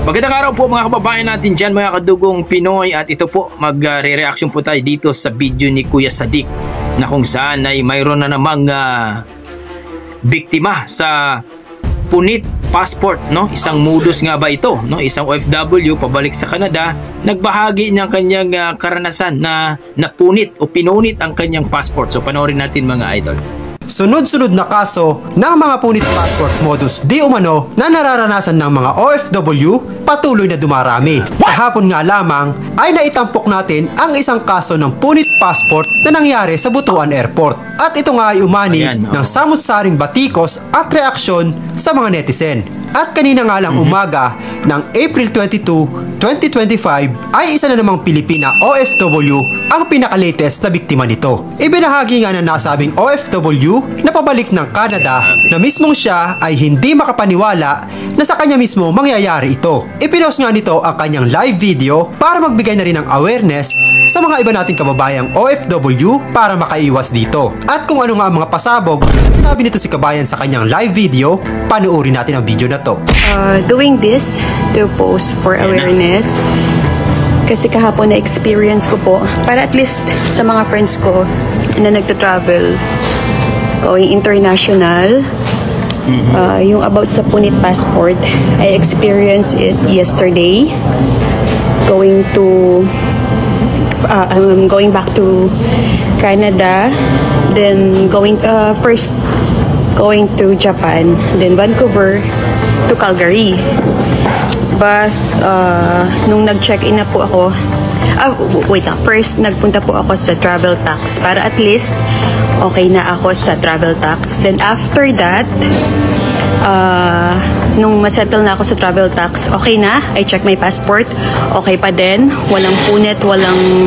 Magandang araw po mga kababayan natin dyan, mga kadugong Pinoy, at ito po magre-reaction po tayo dito sa video ni Kuya Sadik na kung saan ay mayroon na namang biktima sa punit passport, no? Isang modus nga ba ito, no? Isang OFW pabalik sa Canada, nagbahagi ng kanyang karanasan na napunit o pinunit ang kanyang passport. So panoorin natin mga idol. Sunod-sunod na kaso ng mga punit passport modus di umano na nararanasan ng mga OFW patuloy na dumarami. Kahapon nga lamang ay naitampok natin ang isang kaso ng punit passport na nangyari sa Butuan Airport. At ito nga ay umani ng samut-saring batikos at reaksyon sa mga netizen. At kanina nga lang umaga ng April 22, 2025 ay isa na namang Pilipina OFW ang pinaka-latest na biktima nito. Ibinahagi nga na nasabing OFW na pabalik ng Canada na mismong siya ay hindi makapaniwala na sa kanya mismo mangyayari ito. Ipinost nga nito ang kanyang live video para magbigay na rin ng awareness sa mga iba nating kababayang OFW para makaiwas dito. At kung ano nga ang mga pasabog na sinabi nito si kabayan sa kanyang live video, panuorin natin ang video na to. Doing this to post for awareness kasi kahapon na experience ko po para at least sa mga friends ko na nagta-travel going international. Yung about sa punit passport, I experienced it yesterday going back to Canada, then first going to Japan, then Vancouver to Calgary. But nung nag-check-in na po ako, first nagpunta po ako sa travel tax para at least okay na ako sa travel tax. Then after that, nung masettle na ako sa travel tax, okay na, I check my passport, okay pa din, walang punit, walang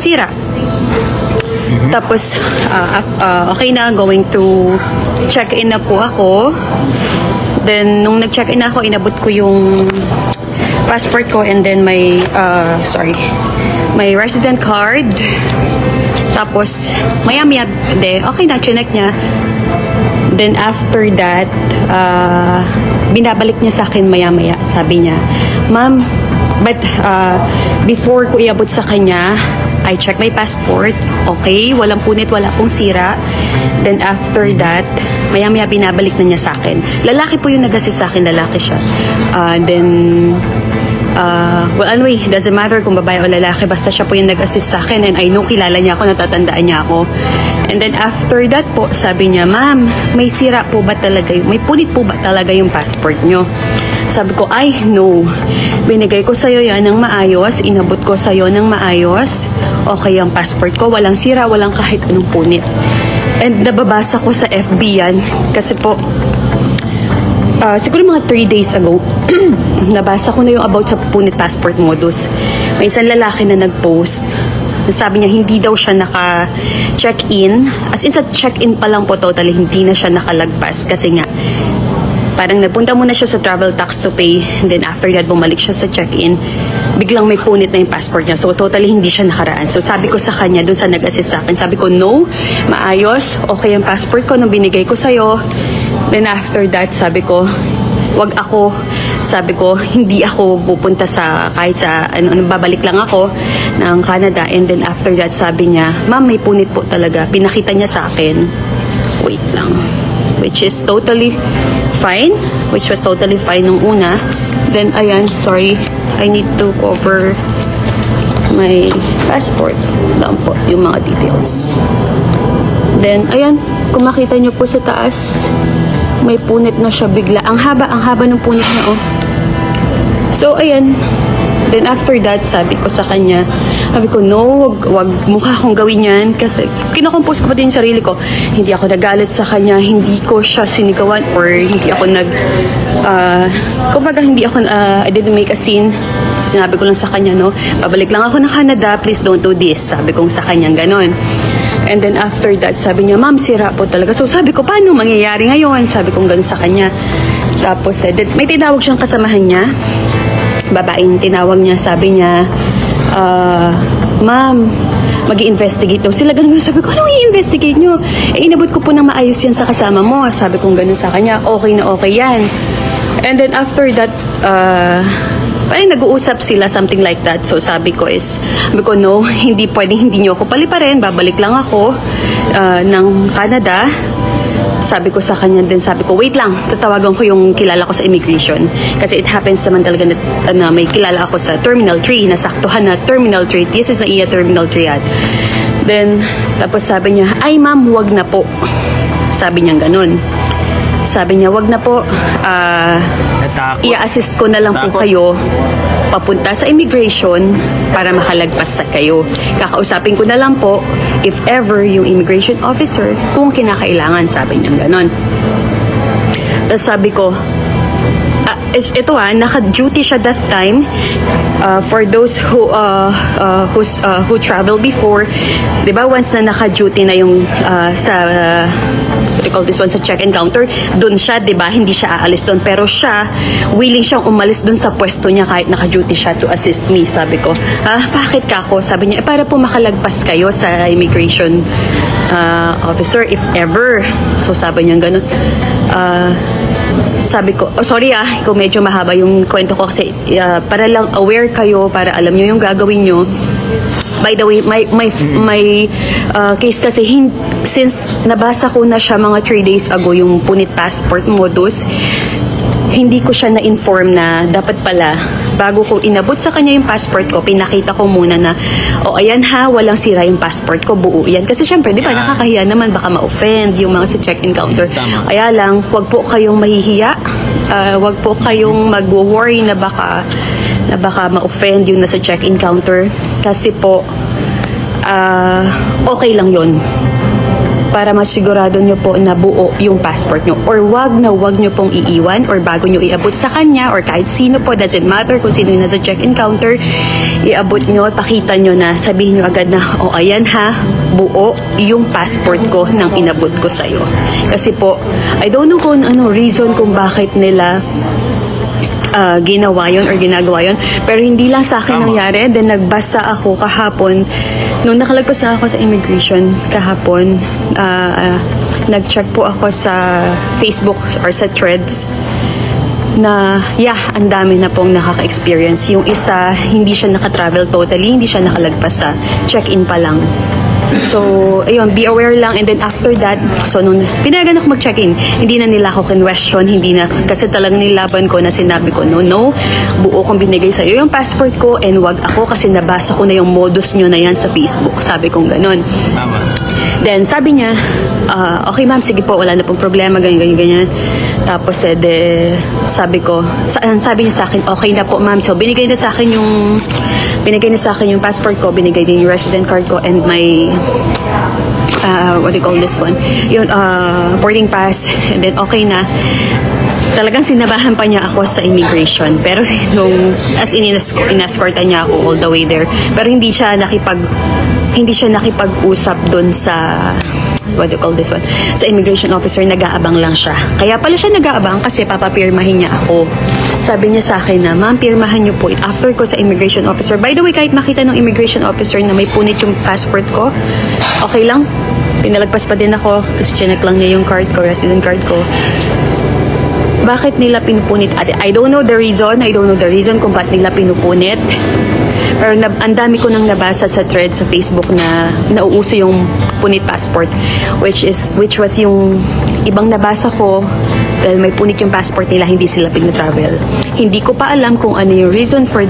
sira. Tapos okay na, going to check-in na po ako. Then nung nag-check-in na ako, inabot ko yung passport ko and then my resident card. Tapos maya-maya okay na, chinek niya. Then after that, binabalik niya sa akin maya-maya. Sabi niya, "Ma'am, but before ko iabot sa kanya, I check my passport. Okay, walang punit, wala pong sira." Then after that, maya-maya binabalik na niya sa akin. Lalaki po yung nag-assist sa akin, lalaki siya. Well, anyway, doesn't matter kung babae o lalaki, basta siya po yung nag-assist sa akin and I know kilala niya ako, natatandaan niya ako. And then after that po, sabi niya, "Ma'am, may sira po ba talaga, may punit po ba talaga yung passport nyo?" Sabi ko, "Ay, no. Binigay ko sa'yo yan ng maayos, inabot ko sa'yo ng maayos. Okay ang passport ko, walang sira, walang kahit anong punit." And nababasa ko sa FB yan, kasi po, siguro mga 3 days ago, nabasa ko na yung about sa punit passport modus. May isang lalaki na nag-post, sabi niya hindi daw siya naka-check-in. As in sa check-in pa lang po totally, hindi na siya nakalagpas. Kasi nga, parang nagpunta muna siya sa travel tax to pay. And then after that, bumalik siya sa check-in. Biglang may punit na yung passport niya. So totally hindi siya nakaraan. So sabi ko sa kanya, dun sa nag-assist sa akin, sabi ko, "No, maayos. Okay ang passport ko nung binigay ko sa'yo." Then after that, sabi ko, "Wag ako." Sabi ko, "Hindi ako pupunta sa kahit sa babalik lang ako ng Canada." And then after that, sabi niya, "Ma'am, may punit po talaga." Pinakita niya sa akin. Wait lang. Which is totally fine. Which was totally fine nung una. Then, ayan, sorry. I need to cover my passport. Lang po yung mga details. Then, ayan, kung makita nyo po sa taas, may punit na siya bigla. Ang haba ng punit niya, oh. So, ayan. Then, after that, sabi ko sa kanya, sabi ko, "No, wag mukha akong gawin yan." Kasi, kinakompose ko pa din yung sarili ko. Hindi ako nagalit sa kanya, hindi ko siya sinigawan, or hindi ako kumbaga, I didn't make a scene. Sinabi ko lang sa kanya, no, "Babalik lang ako ng Canada, please don't do this." Sabi ko sa kanya, ganon. And then after that, sabi niya, "Ma'am, sira po talaga." So sabi ko, "Paano mangyayari ngayon?" Sabi ko gano'n sa kanya. Tapos may tinawag siyang kasamahan niya, babaeng tinawag niya, sabi niya, "Ma'am, mag-i-investigate daw sila." Ganun. Sabi ko, "Anong i-investigate nyo? Inabot ko po ng maayos yan sa kasama mo." Sabi ko gano'n sa kanya, "Okay na okay yan." And then after that, parang nag-uusap sila, something like that. So sabi ko, no, hindi pwedeng hindi nyo ako paliparin, babalik lang ako ng Canada. Sabi ko sa kanya din, sabi ko, wait lang, tatawagan ko yung kilala ko sa immigration. Kasi it happens naman talaga na may kilala ako sa Terminal 3, nasaktuhan na Terminal 3. This is NAIA Terminal 3 at. Then, tapos sabi niya, ay ma'am, wag na po. Sabi niya ganun. Sabi niya, wag na po, i-assist ko na lang po kayo papunta sa immigration para makalagpas sa kayo. Kakausapin ko na lang po if ever yung immigration officer kung kinakailangan, sabi niya ganon. Tapos sabi ko, ito naka-duty siya that time for those who travel before. Diba once na naka-duty na yung sa check-in counter, dun siya, diba, hindi siya aalis dun. Pero siya, willing siyang umalis dun sa pwesto niya kahit naka-duty siya to assist me. Sabi ko, bakit ka ako? Sabi niya, para po makalagpas kayo sa immigration officer if ever. So sabi niya ganun. Sabi ko, sorry kung medyo mahaba yung kwento ko kasi para lang aware kayo, para alam nyo yung gagawin nyo. By the way, my case kasi, since nabasa ko na siya mga 3 days ago, yung punit passport modus, hindi ko siya na-inform na dapat pala, bago ko inabot sa kanya yung passport ko, pinakita ko muna na, ayan walang sira yung passport ko, buo yan. Kasi syempre, di ba, nakakahiya naman, baka ma-offend yung mga sa check-in counter. Kaya lang, wag po kayong mahihiya, wag po kayong mag-worry na baka ma-offend yung nasa check-in counter. Kasi po, okay lang yun. Para masigurado nyo po na buo yung passport nyo. Or wag nyo pong iiwan or bago nyo iabot sa kanya or kahit sino po, doesn't matter kung sino yung nasa check-in counter, iabot nyo, pakita nyo na, sabihin nyo agad na, ayan buo yung passport ko nang inabot ko sa'yo. Kasi po, I don't know kung ano reason kung bakit nila ginawa yun or ginagawa yun. Pero hindi lang sa akin nangyari. Then nagbasa ako kahapon. Nung nakalagpas na ako sa immigration kahapon, nag-check po ako sa Facebook or sa Threads na ang dami na pong nakaka-experience. Yung isa, hindi siya naka-travel totally, hindi siya nakalagpas sa check-in pa lang. So, ayun, be aware lang. And then after that, so nung pinayagan ako mag-check-in, hindi na nila ako question, hindi na, kasi talagang nilaban ko na sinabi ko, no, buo kong binigay sa'yo yung passport ko and wag ako kasi nabasa ko na yung modus nyo na yan sa Facebook. Sabi kong ganon. Tama. Then sabi niya, okay ma'am, sige po, wala na pong problema, ganyan. Tapos sabi niya sa akin, okay na po ma'am. So binigay na sa akin yung passport ko, binigay din yung resident card ko and my what do you call this one? Yung boarding pass, and then okay na. Talagang sinabahan pa niya ako sa immigration. Pero nung as in in-escortan niya ako all the way there. Pero hindi siya nakipag-usap doon sa what do you call this one? Sa immigration officer, nag-aabang lang siya. Kaya pala siya nag-aabang kasi papapirmahin niya ako. Sabi niya sa akin na, ma'am, pirmahan niyo po after ko sa immigration officer. By the way, kahit makita ng immigration officer na may punit yung passport ko, okay lang. Pinalagpas pa din ako kasi chinek lang niya yung card ko, resident card ko. Bakit nila pinupunit? I don't know the reason. I don't know the reason kung bakit nila pinupunit. Pero ang dami ko nang nabasa sa thread sa Facebook na nauuso yung punit passport, which was yung ibang nabasa ko dahil may punit yung passport nila, hindi sila pina-travel. Hindi ko pa alam kung ano yung reason for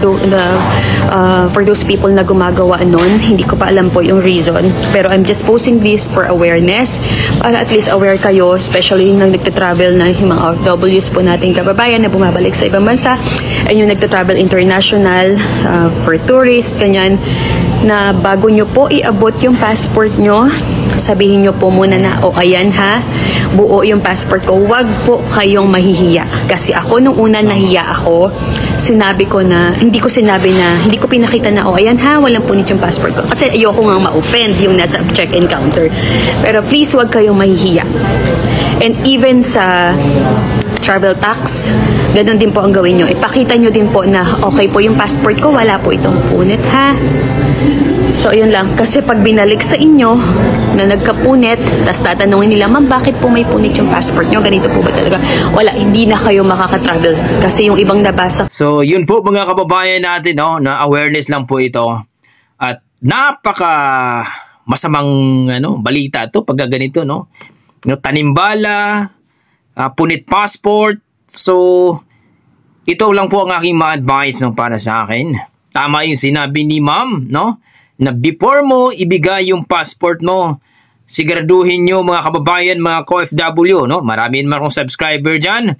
those people na gumagawa nun. Hindi ko pa alam po yung reason. Pero I'm just posting this for awareness. Para at least aware kayo, especially yung nagta-travel na yung mga OFWs po nating kababayan na bumabalik sa ibang bansa, and yung nagta-travel international for tourists, ganyan, na bago nyo po iabot yung passport nyo, sabihin nyo po muna na, ayan buo yung passport ko. Wag po kayong mahihiya. Kasi ako nung una nahiya ako, hindi ko pinakita na, ayan walang punit yung passport ko. Kasi ayoko nga ma-offend yung nasa check-in counter. Pero please, wag kayong mahihiya. And even sa travel tax, ganun din po ang gawin nyo. Ipakita nyo din po na okay po yung passport ko, wala po itong punit So, yun lang. Kasi pag binalik sa inyo na nagkapunit, tapos tatanungin nila, ma'am, bakit po may punit yung passport nyo? Ganito po ba talaga? Wala, hindi na kayo makaka-travel. Kasi yung ibang nabasa. So, yun po mga kababayan natin, no, na awareness lang po ito. At napaka masamang balita to pag ganito, no? Tanimbala, punit passport. So, ito lang po ang aking ma-advise, no, para sa akin. Tama yung sinabi ni ma'am, no? Na before mo ibigay yung passport mo, siguraduhin nyo mga kababayan, mga OFW, no? Marami naman akong subscriber dyan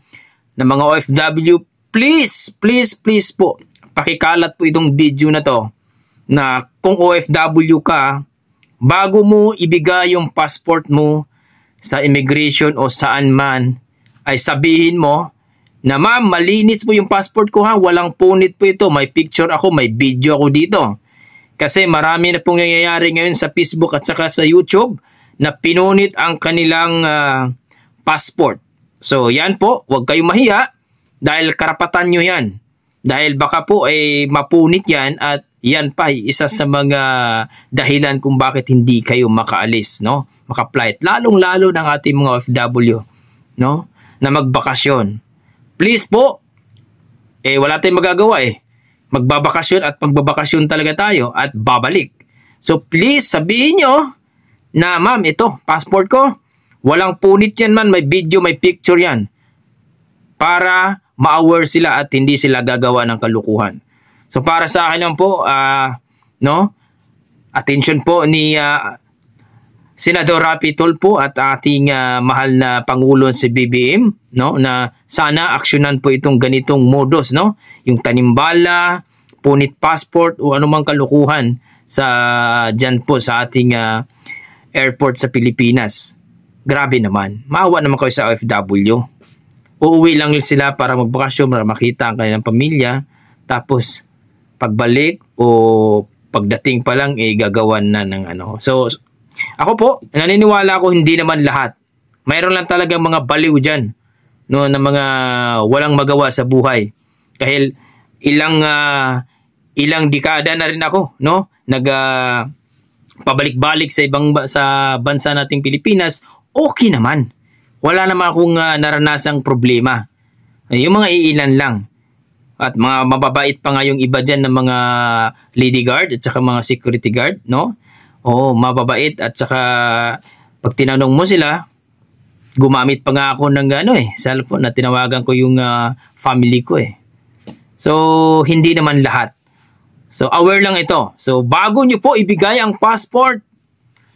na mga OFW. Please, please, please po, pakikalat po itong video na to na kung OFW ka, bago mo ibigay yung passport mo sa immigration o saan man, ay sabihin mo na ma'am, malinis po yung passport ko ha, walang punit po ito, may picture ako, may video ako dito. Kasi marami na pong nangyayari ngayon sa Facebook at saka sa YouTube na pinunit ang kanilang passport. So yan po, huwag kayong mahiya dahil karapatan nyo yan. Dahil baka po ay mapunit yan at yan pa isa sa mga dahilan kung bakit hindi kayo makaalis, no? Maka-flight. Lalong-lalo ng ating mga OFW, no? Na magbakasyon. Please po, wala tayong magagawa eh. Magbabakasyon at magbabakasyon talaga tayo at babalik. So please, sabihin nyo na ma'am, ito, passport ko, walang punit yan man, may video, may picture yan. Para ma-aware sila at hindi sila gagawa ng kalukuhan. So para sa akin lang po, attention po ni Senador Rapi Tulfo at ating mahal na Pangulo si BBM, no, na sana aksyonan po itong ganitong modus, no, yung tanimbala, punit passport o anumang kalukuhan sa dyan po sa ating airport sa Pilipinas. Grabe naman, maawa naman kayo sa OFW. Uuwi lang sila para magbakasyon, para makita ang kanilang pamilya, tapos pagbalik o pagdating pa lang gagawan na ng So ako po, naniniwala ako hindi naman lahat. Mayroon lang talaga mga baliw dyan, no, na mga walang magawa sa buhay. Kahit ilang dekada na rin ako, no, pabalik-balik sa bansa nating Pilipinas, okay naman. Wala naman akong naranasang problema. Yung mga iilan lang. At mga mababait pa nga yung iba dyan ng mga lady guard at saka mga security guard, no? Oo, mababait at saka pag tinanong mo sila, gumamit pa nga ako ng cellphone na tinawagan ko yung family ko eh. So, hindi naman lahat. So, aware lang ito. So, bago nyo po ibigay ang passport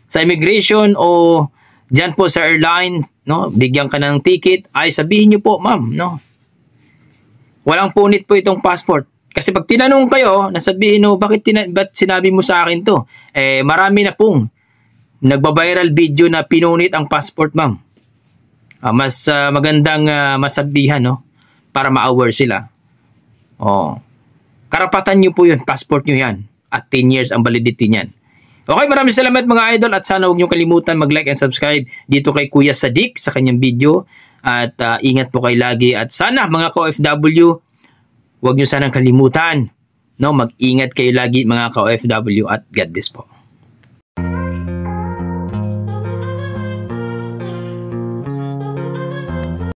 sa immigration o dyan po sa airline, no, bigyan ka ng ticket, ay sabihin nyo po, ma'am, no, walang punit po itong passport. Kasi pag tinanong kayo, nasabihin, no, ba't sinabi mo sa akin to? Marami na pong nagbabiral video na pinunit ang passport, ma'am. Mas magandang masabihan, no, para ma-aware sila. Karapatan nyo po yun, passport nyo yan. At 10 years ang validity niyan. Okay, maraming salamat mga idol at sana huwag nyo kalimutan mag-like and subscribe dito kay Kuya Sadik sa kanyang video. At ingat po kayo lagi at sana mga ka-OFW, huwag nyo sanang kalimutan, no, mag-ingat kayo lagi mga ka-OFW at God bless po.